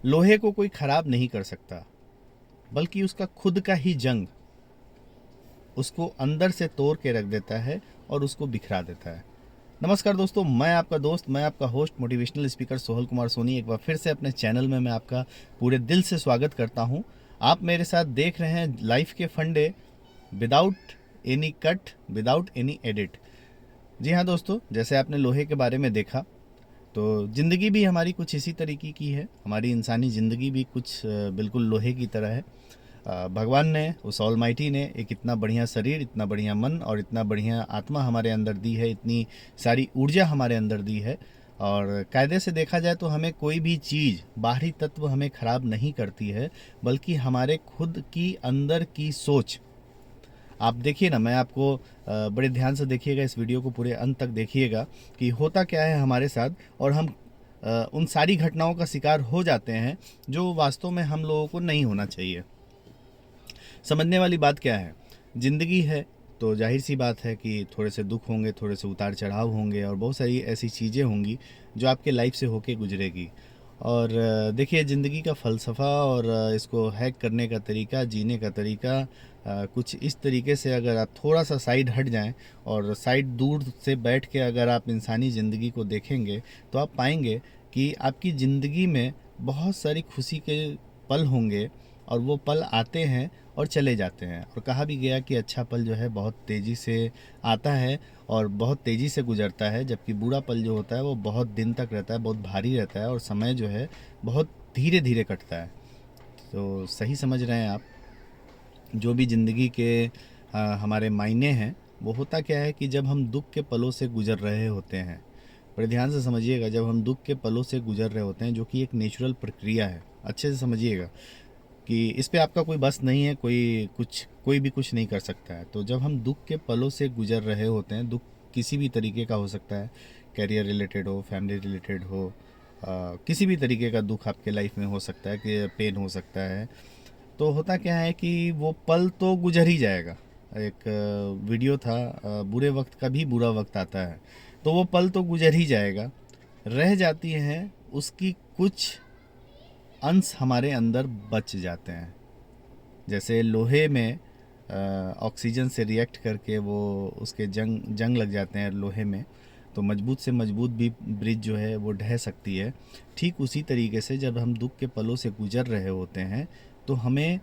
लोहे को कोई खराब नहीं कर सकता, बल्कि उसका खुद का ही जंग उसको अंदर से तोड़ के रख देता है और उसको बिखरा देता है। नमस्कार दोस्तों, मैं आपका दोस्त, मैं आपका host motivational speaker Sohal Kumar Soni एक बार फिर से अपने चैनल में मैं आपका पूरे दिल से स्वागत करता हूं। आप मेरे साथ देख रहे हैं लाइफ के फंडे, without any cut, without any edit. जी हाँ दोस्तों, जैसे आपने लोहे के बारे में देखा, तो ज़िंदगी भी हमारी कुछ इसी तरीके की है। हमारी इंसानी ज़िंदगी भी कुछ बिल्कुल लोहे की तरह है। भगवान ने, उस ऑलमाइटी ने एक इतना बढ़िया शरीर, इतना बढ़िया मन और इतना बढ़िया आत्मा हमारे अंदर दी है, इतनी सारी ऊर्जा हमारे अंदर दी है। और कायदे से देखा जाए तो हमें कोई भी चीज़, बाहरी तत्व हमें ख़राब नहीं करती है, बल्कि हमारे खुद की अंदर की सोच। आप देखिए ना, मैं आपको बड़े ध्यान से देखिएगा, इस वीडियो को पूरे अंत तक देखिएगा कि होता क्या है हमारे साथ, और हम उन सारी घटनाओं का शिकार हो जाते हैं जो वास्तव में हम लोगों को नहीं होना चाहिए। समझने वाली बात क्या है, ज़िंदगी है तो जाहिर सी बात है कि थोड़े से दुख होंगे, थोड़े से उतार चढ़ाव होंगे और बहुत सारी ऐसी चीज़ें होंगी जो आपके लाइफ से होके गुजरेगी। और देखिए, ज़िंदगी का फ़लसफ़ा और इसको हैक करने का तरीका, जीने का तरीका कुछ इस तरीके से अगर आप थोड़ा सा साइड हट जाएं और साइड दूर से बैठ के अगर आप इंसानी ज़िंदगी को देखेंगे, तो आप पाएंगे कि आपकी ज़िंदगी में बहुत सारी खुशी के पल होंगे, और वो पल आते हैं और चले जाते हैं। और कहा भी गया कि अच्छा पल जो है बहुत तेज़ी से आता है और बहुत तेज़ी से गुजरता है, जबकि बुरा पल जो होता है वो बहुत दिन तक रहता है, बहुत भारी रहता है और समय जो है बहुत धीरे धीरे कटता है। तो सही समझ रहे हैं आप। जो भी ज़िंदगी के हमारे मायने हैं, वो होता क्या है कि जब हम दुख के पलों से गुजर रहे होते हैं, बड़े ध्यान से समझिएगा, जब हम दुख के पलों से गुजर रहे होते हैं, जो कि एक नेचुरल प्रक्रिया है, अच्छे से समझिएगा कि इस पे आपका कोई बस नहीं है, कोई भी कुछ नहीं कर सकता है। तो जब हम दुख के पलों से गुजर रहे होते हैं, दुख किसी भी तरीके का हो सकता है, कैरियर रिलेटेड हो, फैमिली रिलेटेड हो, किसी भी तरीके का दुख आपके लाइफ में हो सकता है, कि पेन हो सकता है। तो होता क्या है कि वो पल तो गुजर ही जाएगा। एक वीडियो था, बुरे वक्त का भी बुरा वक्त आता है। तो वो पल तो गुजर ही जाएगा, रह जाती हैं उसकी कुछ अंश हमारे अंदर बच जाते हैं। जैसे लोहे में ऑक्सीजन से रिएक्ट करके वो उसके जंग जंग लग जाते हैं लोहे में, तो मजबूत से मजबूत भी ब्रिज जो है वो ढह सकती है। ठीक उसी तरीके से जब हम दुख के पलों से गुजर रहे होते हैं, तो हमें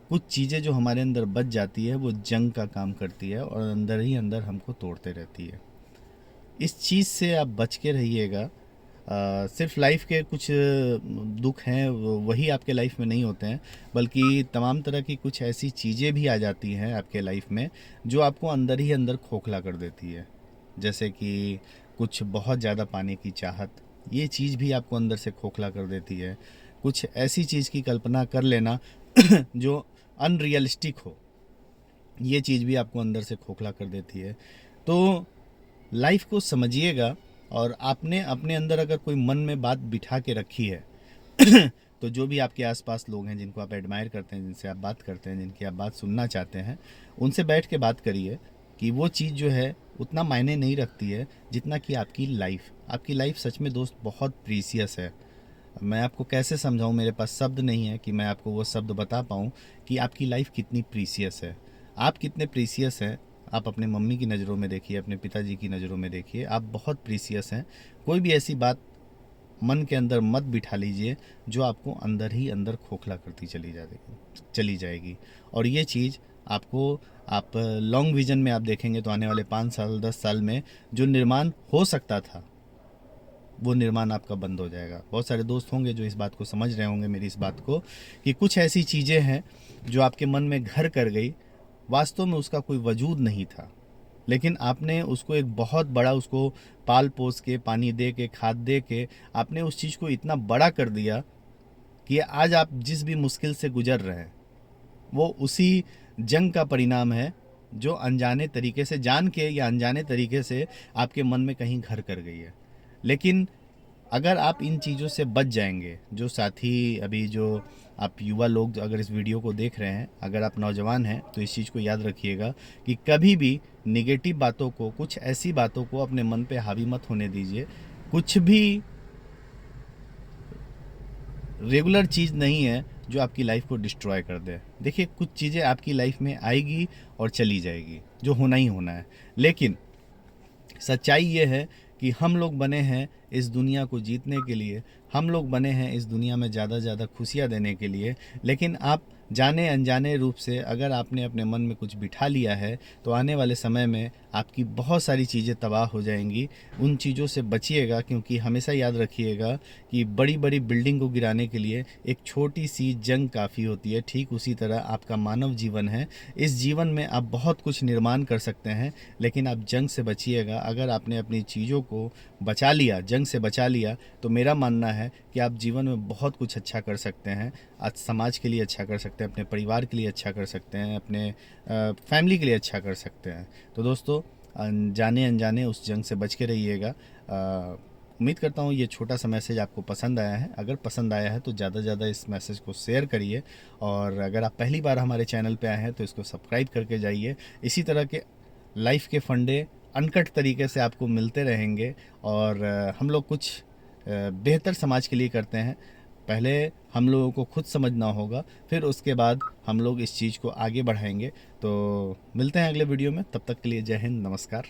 कुछ चीज़ें जो हमारे अंदर बच जाती है वो जंग का काम करती है और अंदर ही अंदर हमको तोड़ते रहती है। इस चीज़ से आप बच के रहिएगा। सिर्फ लाइफ के कुछ दुख हैं वही आपके लाइफ में नहीं होते हैं, बल्कि तमाम तरह की कुछ ऐसी चीज़ें भी आ जाती हैं आपके लाइफ में जो आपको अंदर ही अंदर खोखला कर देती है। जैसे कि कुछ बहुत ज़्यादा पाने की चाहत, ये चीज़ भी आपको अंदर से खोखला कर देती है। कुछ ऐसी चीज़ की कल्पना कर लेना जो अनरियलिस्टिक हो, ये चीज़ भी आपको अंदर से खोखला कर देती है। तो लाइफ को समझिएगा, और आपने अपने अंदर अगर कोई मन में बात बिठा के रखी है तो जो भी आपके आसपास लोग हैं जिनको आप एडमायर करते हैं, जिनसे आप बात करते हैं, जिनकी आप बात सुनना चाहते हैं, उनसे बैठ के बात करिए कि वो चीज़ जो है उतना मायने नहीं रखती है जितना कि आपकी लाइफ सच में दोस्त बहुत प्रीसियस है। मैं आपको कैसे समझाऊं, मेरे पास शब्द नहीं है कि मैं आपको वो शब्द बता पाऊं कि आपकी लाइफ कितनी प्रीसियस है। आप कितने प्रीसियस हैं, आप अपने मम्मी की नज़रों में देखिए, अपने पिताजी की नज़रों में देखिए, आप बहुत प्रीसियस हैं। कोई भी ऐसी बात मन के अंदर मत बिठा लीजिए जो आपको अंदर ही अंदर खोखला करती चली जाएगी। और ये चीज़ आपको, आप लॉन्ग विजन में आप देखेंगे तो आने वाले 5 साल 10 साल में जो निर्माण हो सकता था, वो निर्माण आपका बंद हो जाएगा। बहुत सारे दोस्त होंगे जो इस बात को समझ रहे होंगे, मेरी इस बात को, कि कुछ ऐसी चीज़ें हैं जो आपके मन में घर कर गई, वास्तव में उसका कोई वजूद नहीं था, लेकिन आपने उसको एक बहुत बड़ा, उसको पाल पोस के, पानी दे के, खाद दे के आपने उस चीज़ को इतना बड़ा कर दिया कि आज आप जिस भी मुश्किल से गुजर रहे हैं, वो उसी जंग का परिणाम है जो अनजाने तरीके से, जान के या अनजाने तरीके से आपके मन में कहीं घर कर गई है। लेकिन अगर आप इन चीज़ों से बच जाएंगे, जो साथी अभी जो आप युवा लोग अगर इस वीडियो को देख रहे हैं, अगर आप नौजवान हैं, तो इस चीज़ को याद रखिएगा कि कभी भी नेगेटिव बातों को, कुछ ऐसी बातों को अपने मन पे हावी मत होने दीजिए। कुछ भी रेगुलर चीज़ नहीं है जो आपकी लाइफ को डिस्ट्रॉय कर दे। देखिए, कुछ चीज़ें आपकी लाइफ में आएगी और चली जाएगी, जो होना ही होना है। लेकिन सच्चाई ये है कि हम लोग बने हैं इस दुनिया को जीतने के लिए, हम लोग बने हैं इस दुनिया में ज़्यादा से ज़्यादा खुशियाँ देने के लिए। लेकिन आप जाने अनजाने रूप से अगर आपने अपने मन में कुछ बिठा लिया है तो आने वाले समय में आपकी बहुत सारी चीज़ें तबाह हो जाएंगी। उन चीज़ों से बचिएगा, क्योंकि हमेशा याद रखिएगा कि बड़ी बड़ी बिल्डिंग को गिराने के लिए एक छोटी सी जंग काफ़ी होती है। ठीक उसी तरह आपका मानव जीवन है। इस जीवन में आप बहुत कुछ निर्माण कर सकते हैं, लेकिन आप जंग से बचिएगा। अगर आपने अपनी चीज़ों को बचा लिया, जंग से बचा लिया, तो मेरा मानना है कि आप जीवन में बहुत कुछ अच्छा कर सकते हैं। आज समाज के लिए अच्छा कर सकते हैं, अपने परिवार के लिए अच्छा कर सकते हैं, अपने फैमिली के लिए अच्छा कर सकते हैं। तो दोस्तों, जाने अनजाने उस जंग से बच के रहिएगा। उम्मीद करता हूँ ये छोटा सा मैसेज आपको पसंद आया है। अगर पसंद आया है तो ज़्यादा से ज़्यादा इस मैसेज को शेयर करिए, और अगर आप पहली बार हमारे चैनल पे आए हैं तो इसको सब्सक्राइब करके जाइए। इसी तरह के लाइफ के फंडे अनकट तरीके से आपको मिलते रहेंगे, और हम लोग कुछ बेहतर समाज के लिए करते हैं। पहले हम लोगों को खुद समझना होगा, फिर उसके बाद हम लोग इस चीज़ को आगे बढ़ाएंगे। तो मिलते हैं अगले वीडियो में, तब तक के लिए जय हिंद, नमस्कार।